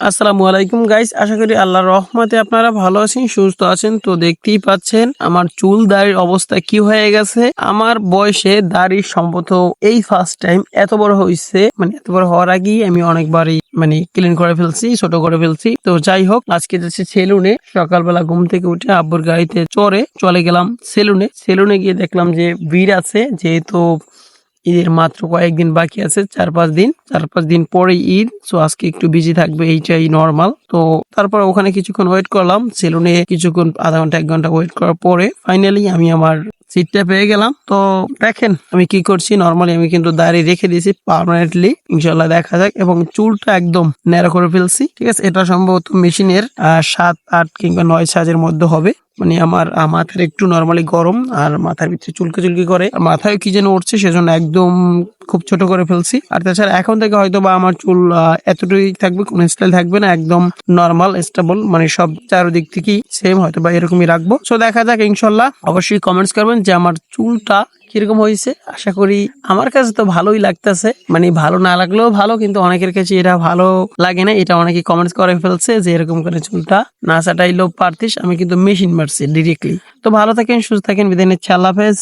আসসালামু আলাইকুম গাইস, আশা করি আল্লাহর রহমতে আপনারা ভালো আছেন, সুস্থ আছেন। তো দেখতেই পাচ্ছেন আমার চুল দাড়ির অবস্থা কি হয়ে গেছে। আমার বয়সে দাড়ি সম্ভবত এই ফার্স্ট টাইম এত বড় হয়েছে। মানে এত বড় হওয়ার আগেই আমি অনেকবারই ক্লিন করে ফেলছি, ছোট করে ফেলছি। তো যাই হোক, আজকে যাচ্ছে সেলুনে। সকালবেলা ঘুম থেকে উঠে আব্বুর গাড়িতে চলে গেলাম সেলুনে। সেলুনে গিয়ে দেখলাম যে ভিড় আছে, যেহেতু ঈদের মাত্র কয়েকদিন বাকি আছে, 4-5 দিন পরে ঈদ। সো আজকে একটু বিজি থাকবে, এইটাই নরমাল। তো তারপর ওখানে কিছুক্ষণ ওয়েট করলাম, সেলুনে কিছুক্ষণ আধা ঘন্টা 1 ঘন্টা ওয়েট করার পরে ফাইনালি আমি আমার সিটটা পেয়ে গেলাম। তো দেখেন আমি কি করছি। নরমালি আমি কিন্তু দাড়ি রেখে দিয়েছি পার্মানেন্টলি, ইনশাল্লাহ দেখা যাক। এবং চুলটা একদম ন্যাড়া করে ফেলছি, ঠিক আছে। এটা সম্ভবত মেশিনের 7-8 কিংবা 9 সাইজের মধ্যে হবে। আমার মাথার একটু নরমালি গরম, আর মাথার ভিতরে চুলকি করে, আর মাথায় কি যেন উঠছে, সেজন্য একদম খুব ছোট করে ফেলছি। আর তাছাড়া এখন থেকে হয়তো বা আমার চুল এতটুকুই থাকবে, কোনো স্টাইল থাকবে না, একদম নরমাল স্টেবল, সব চারদিক থেকেই সেম হয়তো বা এরকমই রাখবো। সো দেখা যাক ইনশাল্লাহ। অবশ্যই কমেন্টস করবেন যে আমার চুলটা কিরকম হয়েছে। আশা করি আমার কাছে তো ভালোই লাগতেছে, ভালো না লাগলেও ভালো, কিন্তু অনেকের কাছে এটা ভালো লাগে না। এটা অনেকে কমেন্টস করে ফেলছে যে এরকম করে চুলটা না ছাটাইলেও পারতিস। আমি কিন্তু মেশিন মারছি ডিরেক্টলি। তো ভালো থাকেন, সুস্থ থাকেন, বিদায় নিচ্ছি, আল্লাহ হাফেজ।